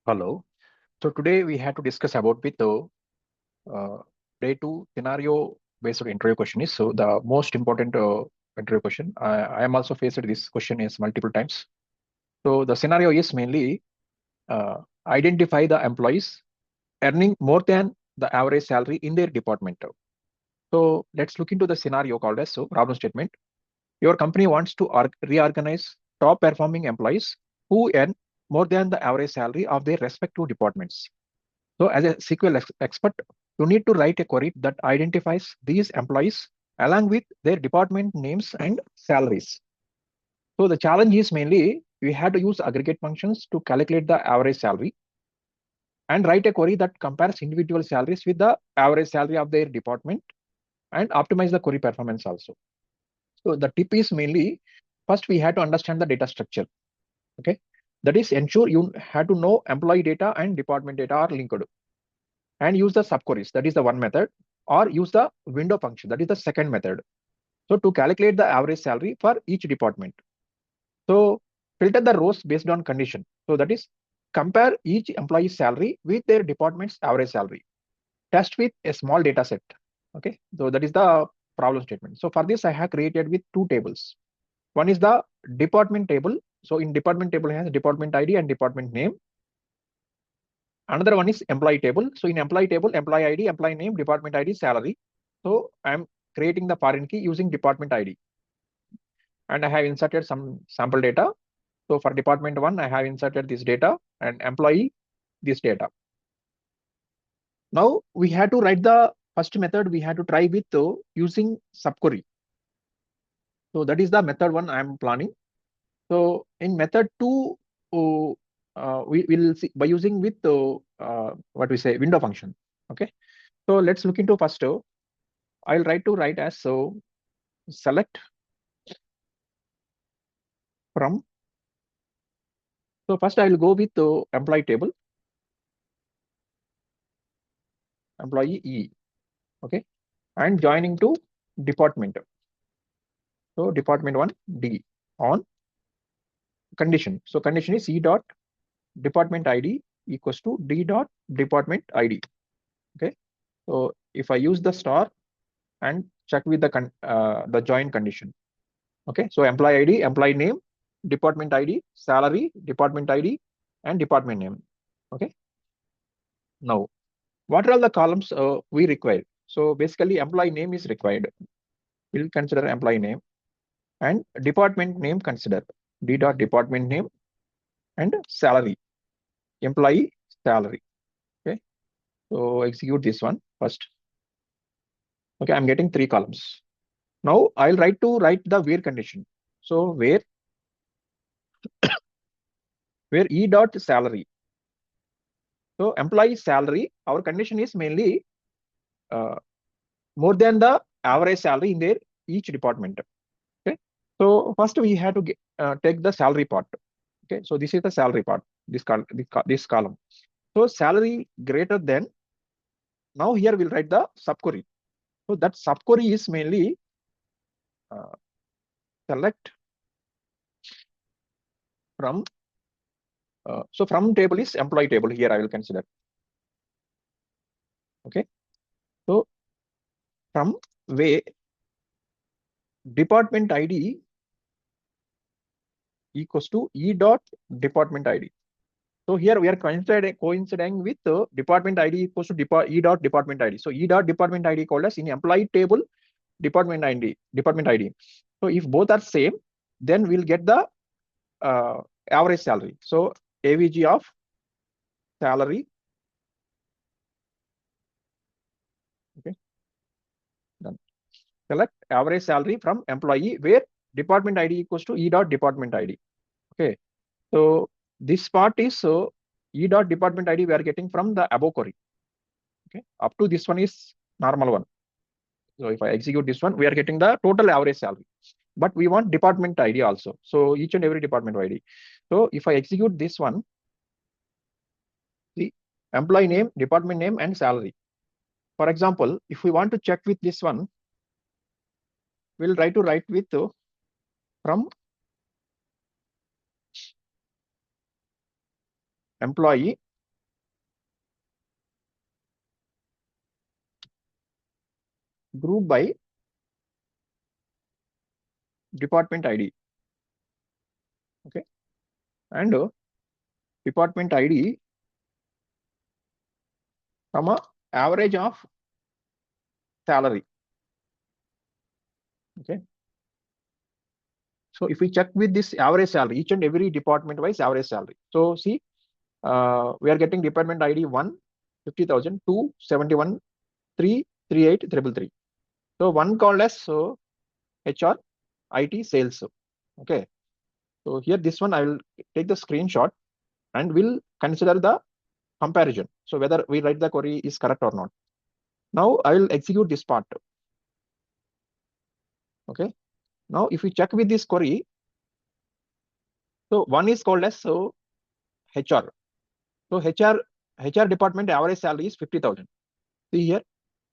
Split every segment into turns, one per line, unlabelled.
Hello. So today we had to discuss about with the uh, day two scenario based interview question is so the most important interview question. I am also faced this question is multiple times. So the scenario is mainly identify the employees earning more than the average salary in their department. So let's look into the scenario called as so problem statement. Your company wants to reorganize top performing employees who earn more than the average salary of their respective departments. So as a SQL expert, you need to write a query that identifies these employees along with their department names and salaries. So the challenge is mainly we have to use aggregate functions to calculate the average salary and write a query that compares individual salaries with the average salary of their department and optimize the query performance also. So the tip is mainly first we have to understand the data structure. Okay. That is ensure you have to know employee data and department data are linked and use the subqueries. That is the one method, or use the window function. That is the second method. So to calculate the average salary for each department. So filter the rows based on condition. So that is compare each employee's salary with their department's average salary. Test with a small data set. Okay. So that is the problem statement. So for this, I have created with two tables. One is the department table. So in department table has department ID and department name. Another one is employee table. So in employee table, employee ID, employee name, department ID, salary. So I'm creating the foreign key using department ID. And I have inserted some sample data. So for department one, I have inserted this data and employee this data. Now we have to write the first method. We have to try with using subquery. So that is the method one I am planning. So in method two, we will see by using with what we say window function. Okay. So let's look into first. I'll write as so select from. So first I will go with the employee table, employee E. Okay. And joining to department. So department one D on condition. So condition is E dot department ID equals to D dot department ID. Okay. So if I use the star and check with the join condition. Okay. So employee ID, employee name, department ID, salary, department ID, and department name. Okay. Now, what are all the columns we require? So basically, employee name is required. We'll consider employee name and department name consider D dot department name and salary, employee salary. Okay. So execute this one first. Okay, I'm getting three columns. Now I'll write the where condition. So where E dot salary. So employee salary, our condition is mainly uh, more than the average salary in their each department. Okay. So first we have to take the salary part. Okay. So this is the salary part. This column. So salary greater than. Now here we'll write the subquery. So that subquery is mainly select from. So from table is employee table. Here I will consider. Okay. So from where department ID equals to E dot department ID. So here we are coinciding with department ID equals to E dot department ID. So E dot department ID called as in employee table department ID. So if both are same, then we'll get the average salary. So AVG of salary. Okay. Done. Select average salary from employee where department ID equals to E dot department ID. Okay. So this part is E dot department ID we are getting from the above query. Okay. Up to this one is normal one. So if I execute this one, we are getting the total average salary. But we want department ID also. So each and every department ID. So if I execute this one, the employee name, department name, and salary. For example, if we want to check with this one, we'll try to write with from employee group by department ID. Okay, and department ID, comma, average of salary. Okay, so if we check with this average salary, each and every department wise average salary. So see, we are getting department ID 1, 50,000, 2, 71, 3, 38, 333. So one called as HR, IT, sales. Okay, so here this one I will take the screenshot and will consider the comparison. So whether we write the query is correct or not. Now I will execute this part. Okay, now if we check with this query, so one is called as HR. So HR department average salary is 50,000. See here.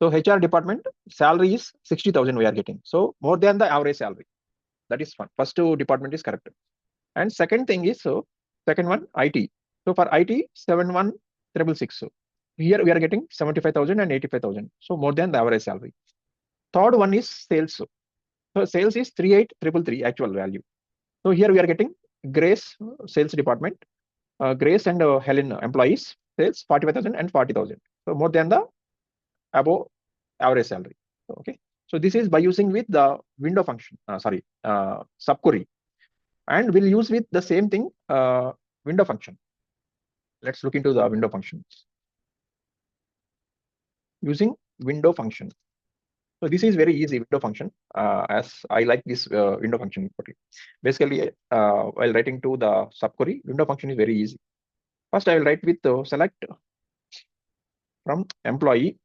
So HR department salary is 60,000 we are getting. So more than the average salary. That is one. First two department is correct. And second thing is second one IT. So for IT 71,666. So here we are getting 75,000 and 85,000. So more than the average salary. Third one is sales. So sales is 38,333 actual value. So here we are getting Grace sales department, Grace and Helen employees sales 45,000 and 40,000. So more than the above average salary. Okay. So this is by using with the window function. Subquery, and we'll use with the same thing window function. Let's look into the window function using window function. So this is very easy window function, as I like this window function. Basically, while writing to the subquery, window function is very easy. First, I will write with select from employee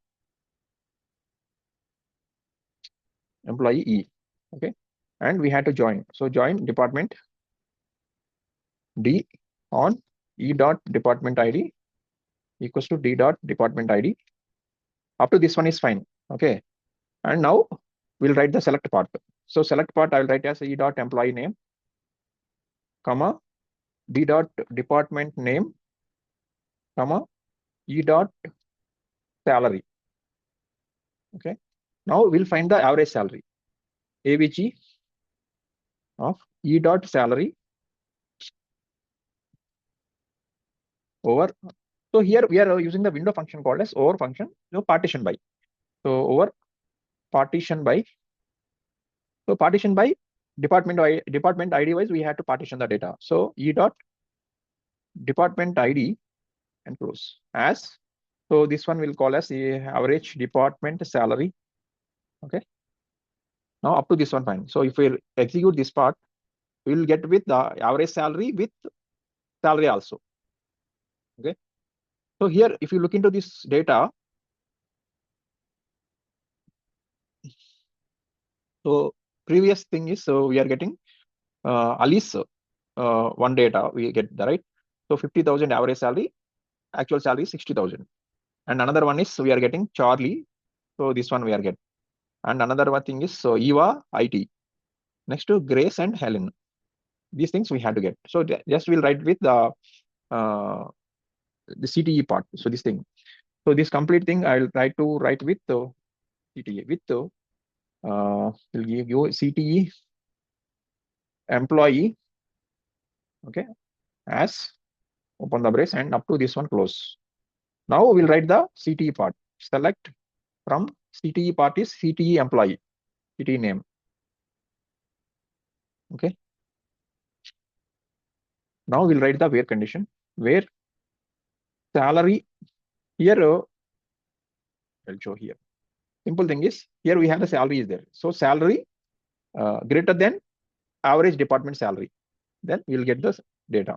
E. Okay, and we had to join. So join department D on E dot department ID equals to D dot department ID. Up to this one is fine. Okay, and now we'll write the select part. So select part I will write as E dot employee name, comma, D dot department name, comma, E dot salary. Okay, now we'll find the average salary, AVG of E dot salary over. So here we are using the window function called as over function, partition by. So over partition by. So partition by department ID wise, we had to partition the data. So E dot department ID and close as. So this one will call as the average department salary. Okay. Now up to this one fine. So if we execute this part, we will get with the average salary with salary also. Okay. So here, if you look into this data, so previous thing is, so we are getting Alice one data we get the right. So 50,000 average salary, actual salary is 60,000. And another one is we are getting Charlie. So this one we are getting. And another one thing is so Eva IT. Next to Grace and Helen. These things we had to get. So just we'll write with the CTE part. So this thing. So this complete thing I'll try to write with the CTE with the will give you CTE employee. Okay, as open the brace and up to this one close. Now we'll write the CTE part. Select from CTE part is CTE employee, CTE name. Okay. Now we'll write the where condition. Where salary here I'll show here. Simple thing is here we have the salary is there. So salary greater than average department salary. Then we'll get the data.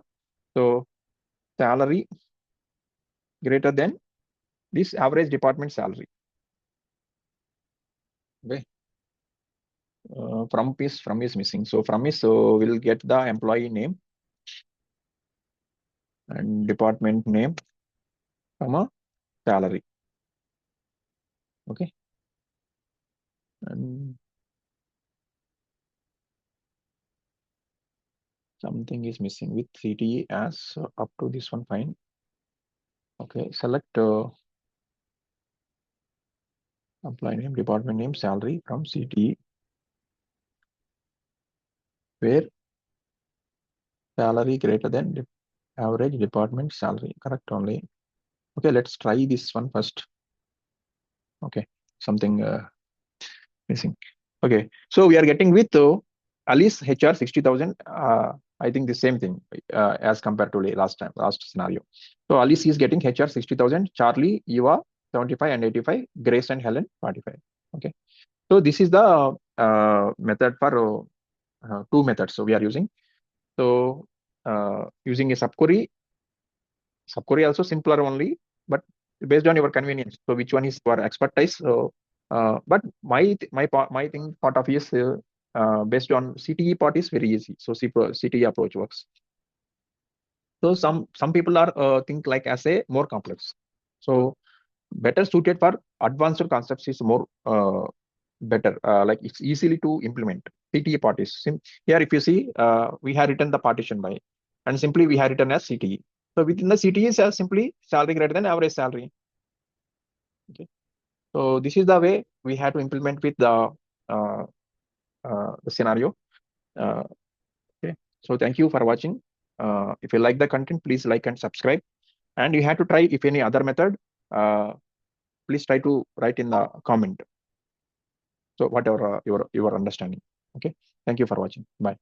So salary greater than this average department salary. Okay. From is missing. So from is we'll get the employee name and department name, comma, salary. Okay. And something is missing with CTE as up to this one, fine. Okay, select employee name, department name, salary from CTE, where salary greater than average department salary. Correct only. Okay, let's try this one first. Okay, something missing. Okay, so we are getting with Alice HR 60,000. I think the same thing as compared to last scenario. So Alice is getting HR 60,000. Charlie, Eva 75 and 85. Grace and Helen 45. Okay, so this is the method for two methods. So we are using. So using a subquery also simpler only, but based on your convenience. So which one is your expertise? So, but my thing part of is based on CTE part is very easy. So CTE approach works. So some people are think like as a more complex. So better suited for advanced concepts is more better. Like it's easily to implement. CTE part is here. If you see, we have written the partition by, and simply we have written as CTE. So within the CTE is simply salary greater than average salary. Okay. So this is the way we have to implement with the scenario. Okay. So thank you for watching. If you like the content, please like and subscribe. And you have to try if any other method. Please try to write in the comment. So whatever your understanding. Okay. Thank you for watching. Bye.